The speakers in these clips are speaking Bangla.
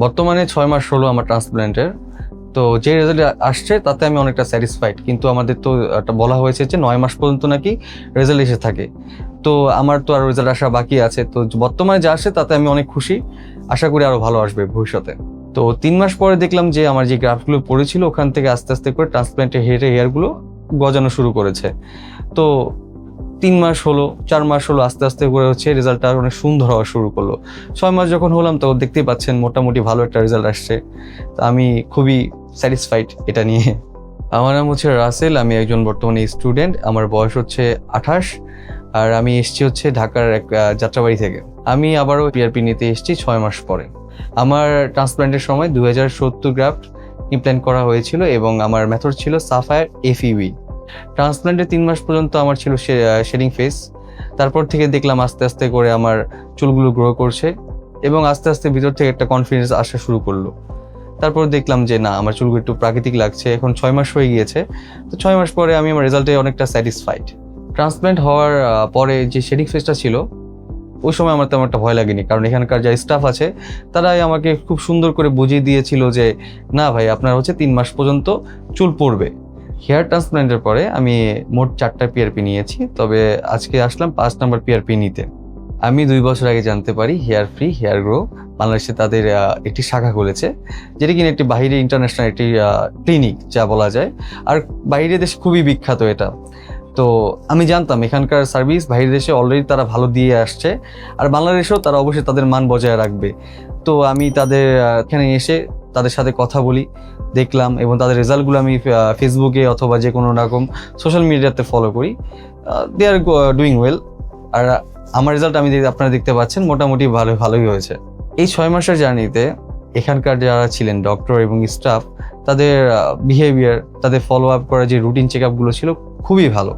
বর্তমানে 6 মাস হলো আমার ট্রান্সপ্ল্যান্টের। তো যে রেজাল্ট আসছে তাতে আমি অনেকটা স্যাটিসফাইড, কিন্তু আমাদের তো একটা বলা হয়েছে যে 9 মাস পর্যন্ত নাকি রেজাল্ট এসে থাকে। তো আমার তো আর রেজাল্ট আসা বাকি আছে। তো বর্তমানে যা আসে তাতে আমি অনেক খুশি, আশা করি আরো ভালো আসবে ভবিষ্যতে। তো 3 মাস পরে দেখলাম যে আমার যে গ্রাফগুলো পড়েছিল ওখান থেকে আস্তে আস্তে করে ট্রান্সপ্ল্যান্টের হেয়ারগুলো গজানো শুরু করেছে। তো 3 মাস হলো, 4 মাস হলো, আস্তে আস্তে করে হচ্ছে রেজাল্টটা অনেক সুন্দর হওয়া শুরু করলো। 6 মাস যখন হলাম তো দেখতেই পাচ্ছেন মোটামুটি ভালো একটা রেজাল্ট আসছে। তো আমি খুবই স্যাটিসফাইড এটা নিয়ে। আমার নাম হচ্ছে রাসেল, আমি একজন বর্তমানে স্টুডেন্ট। আমার বয়স হচ্ছে 28, আর আমি এসেছি হচ্ছে ঢাকার এক যাত্রাবাড়ি থেকে। আমি আবারও পিআরপি নিতে এসেছি 6 মাস পরে। আমার ট্রান্সপ্ল্যান্টের সময় 2070 গ্রাফট ইমপ্ল্যান্ট করা হয়েছিল এবং আমার মেথড ছিল সাফায়ার এফইউই। ট্রান্সপ্ল্যান্টের 3 মাস পর্যন্ত আমার ছিল শেডিং ফেস। তারপর থেকে দেখলাম আস্তে আস্তে করে আমার চুলগুলো গ্রো করছে এবং আস্তে আস্তে ভিতর থেকে একটা কনফিডেন্স আসা শুরু করলো। তারপর দেখলাম যে না, আমার চুলগুলো একটু প্রাকৃতিক লাগছে। এখন 6 মাস হয়ে গিয়েছে। তো 6 মাস পরে আমি আমার রেজাল্টে অনেকটা স্যাটিসফাইড। ট্রান্সপ্ল্যান্ট হওয়ার পরে যে শেডিং ফেসটা ছিল ওই সময় আমার তেমন একটা ভয় লাগেনি, কারণ এখানকার যে স্টাফ আছে তারাই আমাকে খুব সুন্দর করে বুঝিয়ে দিয়েছিল যে না ভাই, আপনার হচ্ছে 3 মাস পর্যন্ত চুল পড়বে। হেয়ার ট্রান্সপ্ল্যান্টের পরে আমি মোট 4টা পিআরপি নিয়েছি, তবে আজকে আসলাম 5 নম্বর পিআরপি নিতে। আমি 2 বছর আগে জানতে পারি হেয়ার ফ্রি হেয়ার গ্রো বাংলাদেশে তাদের একটি শাখা খুলেছে, যেটা কিনা একটি বাইরে ইন্টারন্যাশনাল একটি ক্লিনিক যা বলা যায়, আর বাইরের দেশে খুবই বিখ্যাত এটা। তো আমি জানতাম এখানকার সার্ভিস বাইরের দেশে অলরেডি তারা ভালো দিয়ে আসছে, আর বাংলাদেশেও তারা অবশ্যই তাদের মান বজায় রাখবে। তো আমি তাদের এখানে এসে তাদের সাথে কথা বলি, দেখলাম, এবং তাদের রেজাল্টগুলো আমি ফেসবুকে অথবা যে কোনো রকম সোশ্যাল মিডিয়াতে ফলো করি। দে আর ডুইং ওয়েল। আর আমার রেজাল্ট আপনারা দেখতে পাচ্ছেন মোটামুটি ভালোই হয়েছে। এই 6 মাসের জার্নিতে এখানকার যারা ছিলেন ডক্টর এবং স্টাফ, তাদের বিহেভিয়ার, তাদের ফলো আপ করা যে রুটিন চেক আপগুলো ছিল খুবই ভালো।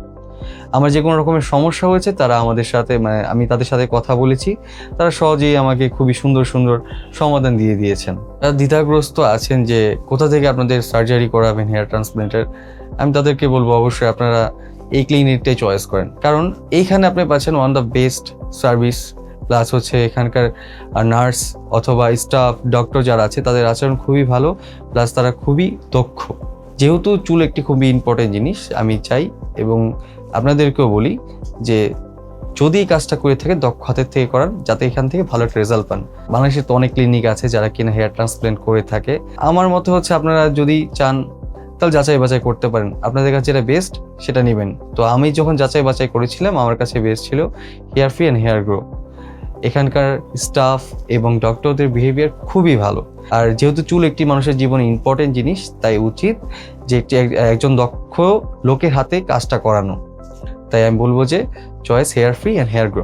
আমার যে কোনো রকমের সমস্যা হয়েছে তারা আমাদের সাথে, আমি তাদের সাথে কথা বলেছি, তারা সহজেই আমাকে খুবই সুন্দর সুন্দর সমাধান দিয়ে দিয়েছেন। তারা দ্বিধাগ্রস্ত আছেন যে কোথা থেকে আপনাদের সার্জারি করাবেন হেয়ার ট্রান্সপ্ল্যান্টের। আমি তাদেরকে বলবো অবশ্যই আপনারা এই ক্লিনিকটাই চয়েস করেন, কারণ এইখানে আপনি পাচ্ছেন one the best service. Plus হচ্ছে এখানকার নার্স অথবা স্টাফ, ডক্টর যারা আছে তাদের আচরণ খুবই ভালো, প্লাস তারা খুবই দক্ষ। যেহেতু চুল একটি খুবই ইম্পর্টেন্ট জিনিস, আমি চাই এবং আপনাদেরকেও বলি যে যদি এই কাজটা করে থাকে দক্ষ হাতের থেকে করান, যাতে এখান থেকে ভালো একটা রেজাল্ট পান। বাংলাদেশে তো অনেক ক্লিনিক আছে যারা কিনা হেয়ার ট্রান্সপ্ল্যান্ট করে থাকে। আমার মতে হচ্ছে আপনারা যদি চান তাহলে যাচাই বাছাই করতে পারেন, আপনাদের কাছে যেটা বেস্ট সেটা নেবেন। তো আমি যখন যাচাই বাছাই করেছিলাম আমার কাছে বেস্ট ছিল hair free and hair grow. এখানকার স্টাফ এবং ডক্টরদের বিহেভিয়ার খুবই ভালো। আর যেহেতু চুল একটি মানুষের জীবনে ইম্পর্টেন্ট জিনিস, তাই উচিত যে একজন দক্ষ লোকের হাতে কাজটা করানো। তাই আমি বলবো যে choice hair free and hair grow.